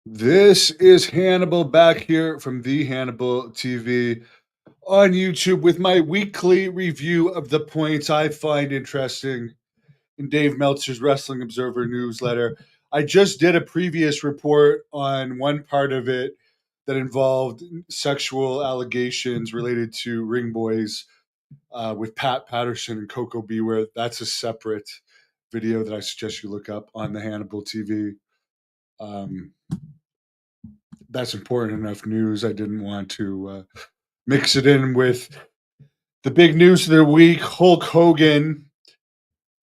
This is Hannibal back here from the Hannibal TV on YouTube with my weekly review of the points I find interesting in Dave Meltzer's Wrestling Observer newsletter. I just did a previous report on one part of it that involved sexual allegations related to ring boys with Pat Patterson and Coco Beware. That's a separate video that I suggest you look up on the Hannibal TV. Um, that's important enough news. I didn't want to mix it in with the big news of the week. Hulk Hogan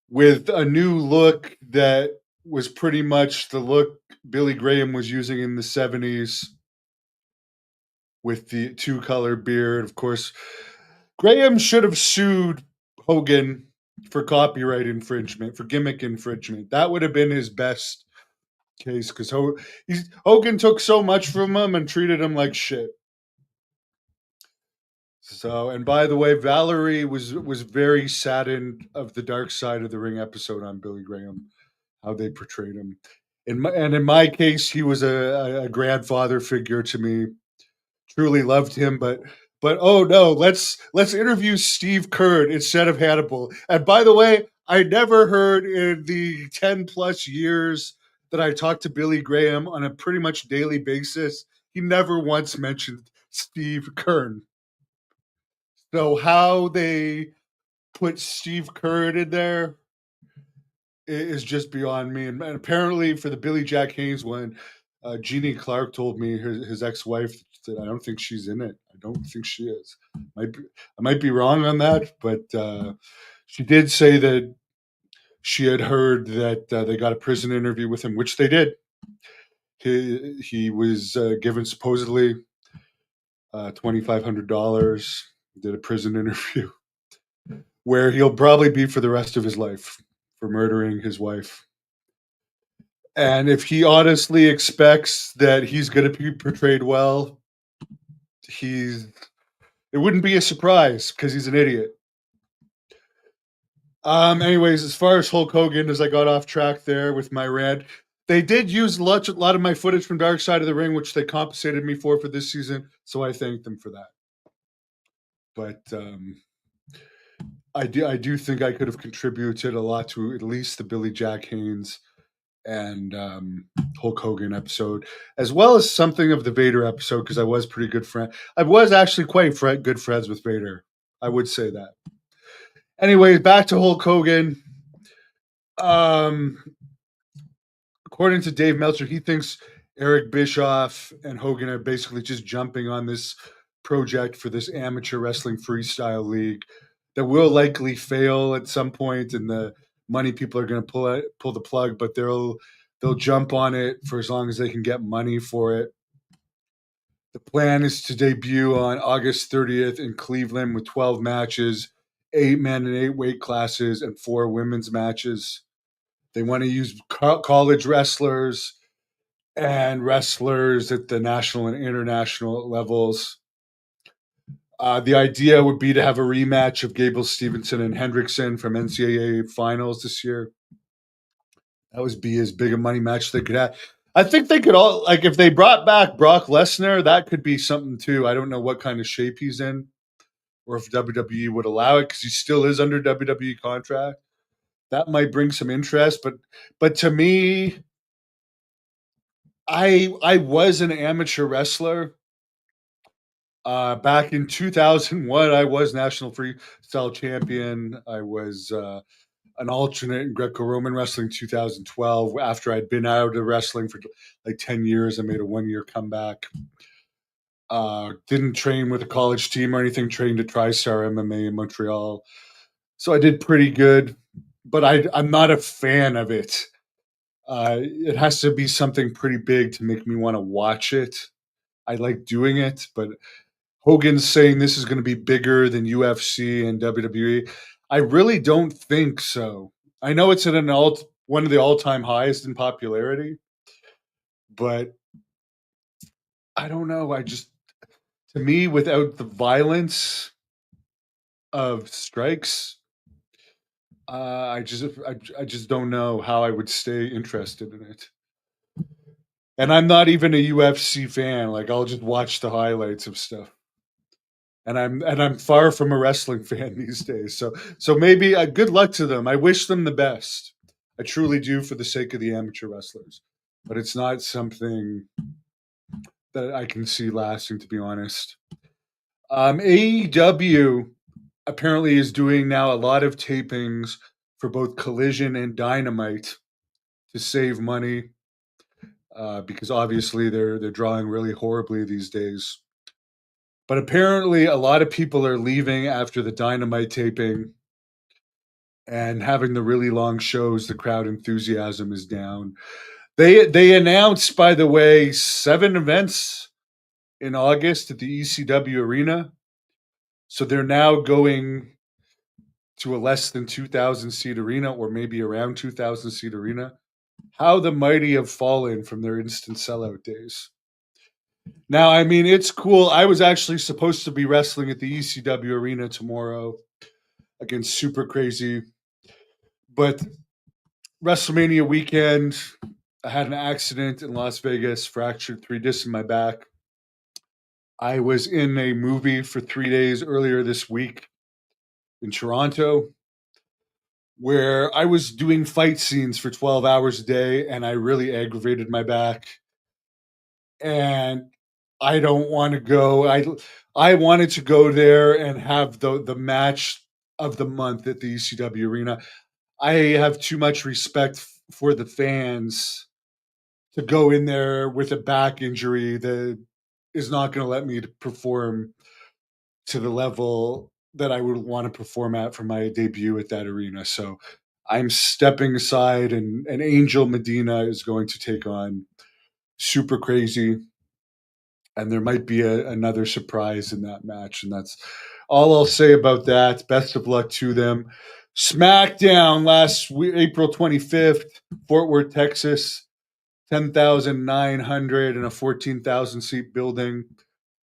with a new look that was pretty much the look Billy Graham was using in the 70s with the two color beard. Of course, Graham should have sued Hogan for copyright infringement, for gimmick infringement. That would have been his best case because Hogan took so much from him and treated him like shit. So, and by the way, Valerie was very saddened of the Dark Side of the Ring episode on Billy Graham, how they portrayed him. In my case, he was a grandfather figure to me. Truly loved him, but oh no, let's interview Steve Kerr instead of Hannibal. And by the way, I never heard in the 10+ years that I talked to Billy Graham on a pretty much daily basis, he never once mentioned Steve Kern. So how they put Steve Kerr in there is just beyond me. And apparently, for the Billy Jack Haynes one, Jeannie Clark told me his ex-wife that I don't think she's in it. I don't think she is. I might be wrong on that, but she did say that she had heard that they got a prison interview with him, which they did. He was given supposedly $2,500. Did a prison interview where he'll probably be for the rest of his life for murdering his wife. And if he honestly expects that he's going to be portrayed well, he's it wouldn't be a surprise because he's an idiot. Anyways, as far as Hulk Hogan, as I got off track there with my rant, they did use a lot of my footage from Dark Side of the Ring, which they compensated me for this season. So I thanked them for that. But I do think I could have contributed a lot to at least the Billy Jack Haynes and Hulk Hogan episode, as well as something of the Vader episode because I was pretty good friend. I was actually quite good friends with Vader. I would say that. Anyways, back to Hulk Hogan. Um, According to Dave Meltzer, he thinks Eric Bischoff and Hogan are basically just jumping on this project for this amateur wrestling freestyle league that will likely fail at some point, and the money people are going to pull the plug, but they'll jump on it for as long as they can get money for it. The plan is to debut on August 30th in Cleveland with 12 matches, 8 men and 8 weight classes, and 4 women's matches. They want to use college wrestlers and wrestlers at the national and international levels. The idea would be to have a rematch of Gable Stevenson and Hendrickson from NCAA finals this year. That would be as big a money match they could have. I think they could all, like, if they brought back Brock Lesnar, that could be something too. I don't know what kind of shape he's in or if WWE would allow it because he still is under WWE contract. That might bring some interest, but to me, I was an amateur wrestler. Back in 2001, I was national freestyle champion. I was an alternate in Greco-Roman wrestling 2012. After I'd been out of wrestling for like 10 years, I made a 1-year comeback. Didn't train with a college team or anything, trained at TriStar MMA in Montreal. So I did pretty good, but I'm not a fan of it. It has to be something pretty big to make me want to watch it. I like doing it, but Hogan's saying this is going to be bigger than UFC and WWE. I really don't think so. I know it's at one of the all-time highest in popularity, but I don't know. To me, without the violence of strikes, I just don't know how I would stay interested in it. And I'm not even a UFC fan. Like I'll just watch the highlights of stuff. And I'm far from a wrestling fan these days. So maybe good luck to them. I wish them the best. I truly do for the sake of the amateur wrestlers. But it's not something that I can see lasting, to be honest. AEW apparently is doing now a lot of tapings for both Collision and Dynamite to save money because obviously they're drawing really horribly these days. But apparently, a lot of people are leaving after the Dynamite taping and having the really long shows. The crowd enthusiasm is down. They announced, by the way, 7 events in August at the ECW arena. So they're now going to a less than 2,000 seat arena, or maybe around 2,000 seat arena. How the mighty have fallen from their instant sellout days. Now, I mean, it's cool. I was actually supposed to be wrestling at the ECW arena tomorrow against Super Crazy, but WrestleMania weekend, I had an accident in Las Vegas, fractured 3 discs in my back. I was in a movie for 3 days earlier this week in Toronto where I was doing fight scenes for 12 hours a day and I really aggravated my back. And I don't want to go. I wanted to go there and have the match of the month at the ECW arena. I have too much respect for the fans to go in there with a back injury that is not going to let me perform to the level that I would want to perform at for my debut at that arena. So I'm stepping aside, and Angel Medina is going to take on Super Crazy, and there might be another surprise in that match, and that's all I'll say about that. Best of luck to them. SmackDown last week, April 25th, Fort Worth, Texas, 10,900 in a 14,000 seat building.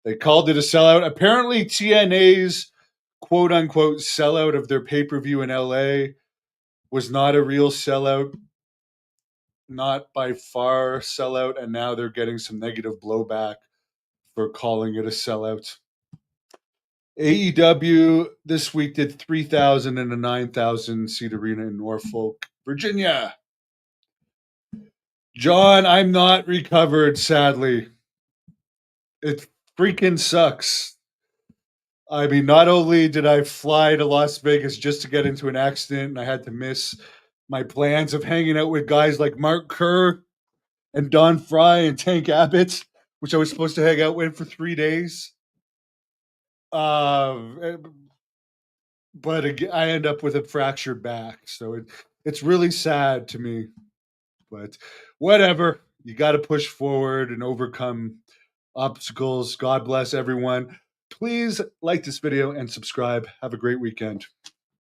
They called it a sellout. Apparently, TNA's quote unquote sellout of their pay per view in LA was not a real sellout, not by far sellout, and now they're getting some negative blowback for calling it a sellout. AEW this week did 3,000 in a 9,000 seat arena in Norfolk, Virginia. John, I'm not recovered, sadly. It freaking sucks. I mean, not only did I fly to Las Vegas just to get into an accident and I had to miss my plans of hanging out with guys like Mark Kerr and Don Fry and Tank Abbott, which I was supposed to hang out with for 3 days. Uh, but I end up with a fractured back. So it's really sad to me. But whatever. You got to push forward and overcome obstacles. God bless everyone. Please like this video and subscribe. Have a great weekend.